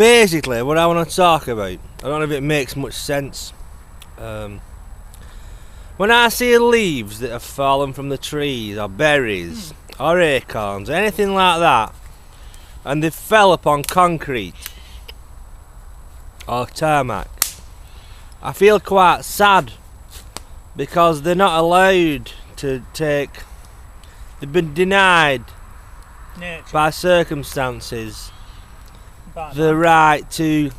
basically, what I want to talk about, I don't know if it makes much sense. When I see leaves that have fallen from the trees, or berries, or acorns, anything like that, and they fell upon concrete or tarmac, I feel quite sad because they're not allowed to take. They've been denied by circumstances the right to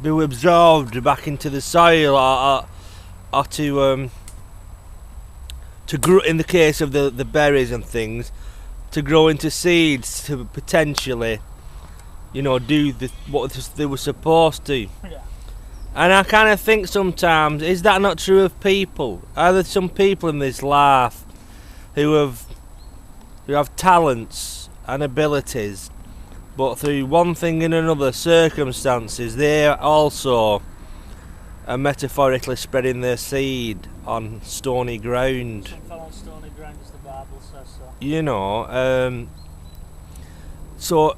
be absorbed back into the soil, or to grow, in the case of the berries and things, to grow into seeds to potentially, do what they were supposed to. Yeah. And I kind of think sometimes, is that not true of people? Are there some people in this life who have talents and abilities, but through one thing and another circumstances, they also are metaphorically spreading their seed on stony ground? Some fell on stony ground, as the Bible says so. So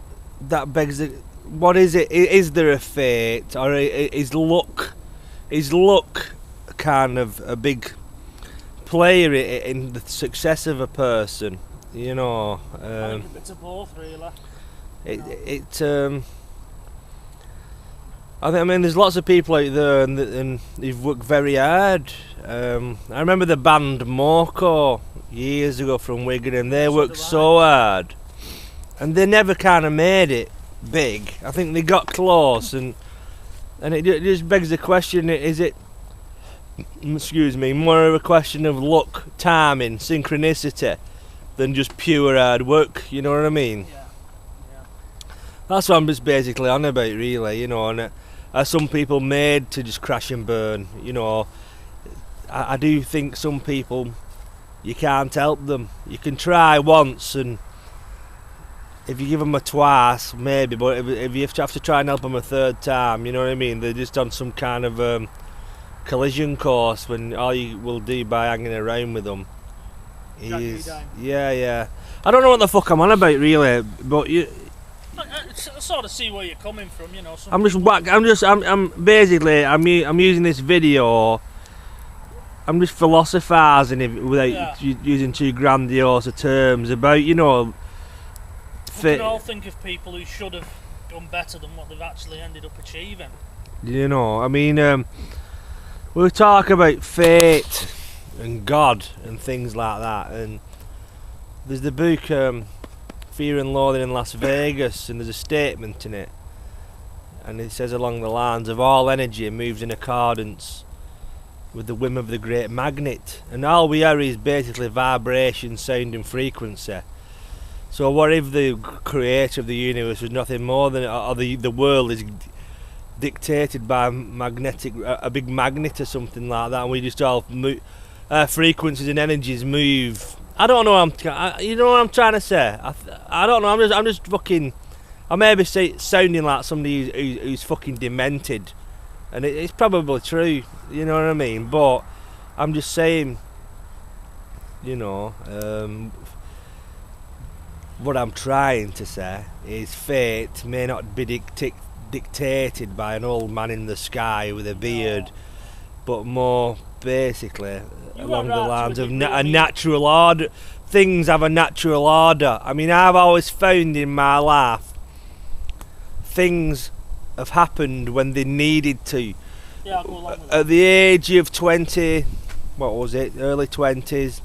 that begs the, what is it? Is there a fate, or is luck? Is luck kind of a big player in the success of a person? I think it's a both, really. I mean, there's lots of people out there, and they've worked very hard. I remember the band Morco years ago from Wigan, and they worked so hard, and they never kind of made it big. I think they got close, and it just begs the question: is it, more of a question of luck, timing, synchronicity, than just pure hard work? You know what I mean? Yeah. That's what I'm just basically on about, really. And are some people made to just crash and burn? I do think some people, you can't help them. You can try once, and if you give them a twice, maybe, but if you have to try and help them a third time, you know what I mean? They're just on some kind of collision course, when all you will do by hanging around with them is... Yeah. I don't know what the fuck I'm on about, really, but I sort of see where you're coming from, I'm using this video. I'm just philosophising without using too grandiose terms about, We can all think of people who should have done better than what they've actually ended up achieving. We talk about fate and God and things like that, and there's the book Fear and Loathing in Las Vegas, and there's a statement in it, and it says along the lines of all energy moves in accordance with the whim of the great magnet, and all we are is basically vibration, sound and frequency. So what if the creator of the universe was nothing more than, or the world is dictated by a big magnet or something like that, and we just all frequencies and energies move. I don't know. You know what I'm trying to say? I don't know. I'm just fucking. I may be sounding like somebody who's fucking demented, and it's probably true. You know what I mean? But I'm just saying. What I'm trying to say is fate may not be dictated by an old man in the sky with a beard, but more basically along the lines of a natural order. Things have a natural order. I mean, I've always found in my life things have happened when they needed to. Yeah, I'll go along with At the age of 20, what was it, early 20s,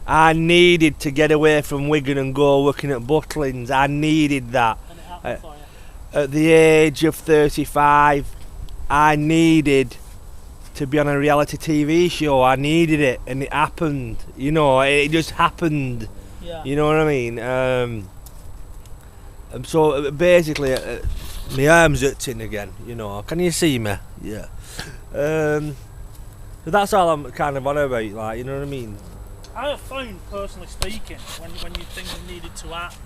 I needed to get away from Wigan and go working at Butlins. I needed that. And it happened for you. At the age of 35, I needed to be on a reality TV show. I needed it, and it happened. It just happened. Yeah. You know what I mean? So basically, my arm's hurting again. Can you see me? Yeah. So that's all I'm kind of on about. Like, you know what I mean? I have found, personally speaking, when you think you needed to act,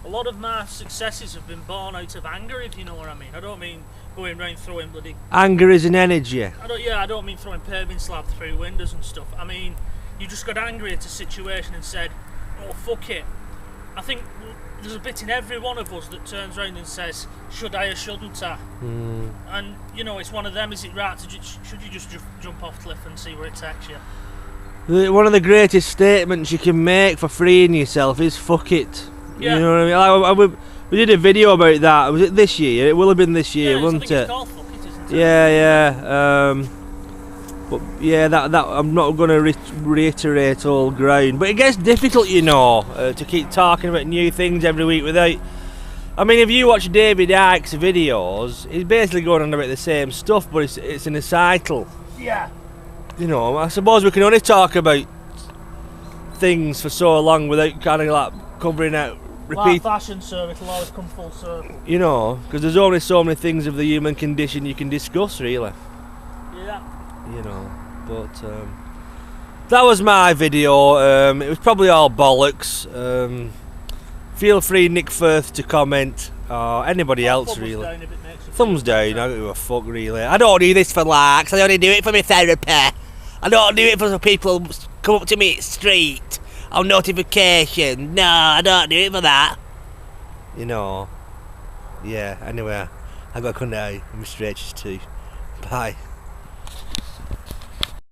a lot of my successes have been born out of anger, if you know what I mean. I don't mean going around throwing bloody... Anger is an energy. I don't mean throwing paving slab through windows and stuff. I mean, you just got angry at a situation and said, oh, fuck it. I think there's a bit in every one of us that turns around and says, should I or shouldn't I? And you know, it's one of them. Is it right to should you just jump off cliff and see where it takes you? One of the greatest statements you can make for freeing yourself is "fuck it." Yeah. You know what I mean? We did a video about that. Was it this year? It will have been this year, Yeah, wasn't I think it? it's called "Fuck It," isn't it? Yeah. But yeah, that I'm not going to reiterate all ground. But it gets difficult, you know, to keep talking about new things every week without. I mean, if you watch David Icke's videos, he's basically going on about the same stuff, but it's in a cycle. Yeah. You know, I suppose we can only talk about things for so long without kind of like covering out, Like repeat. fashion, so it'll always come full circle. You know, because there's only so many things of the human condition you can discuss, really. Yeah. You know, but that was my video. It was probably all bollocks. Feel free, Nick Firth, to comment, or anybody else, really. Down if it makes you Thumbs feel down, I better. don't give a fuck, really. I don't do this for likes, I only do it for my therapy. I don't do it for people come up to me at the street on notification. No, I don't do it for that. You know. Yeah, anyway, I got to come now. My stretches too. Bye.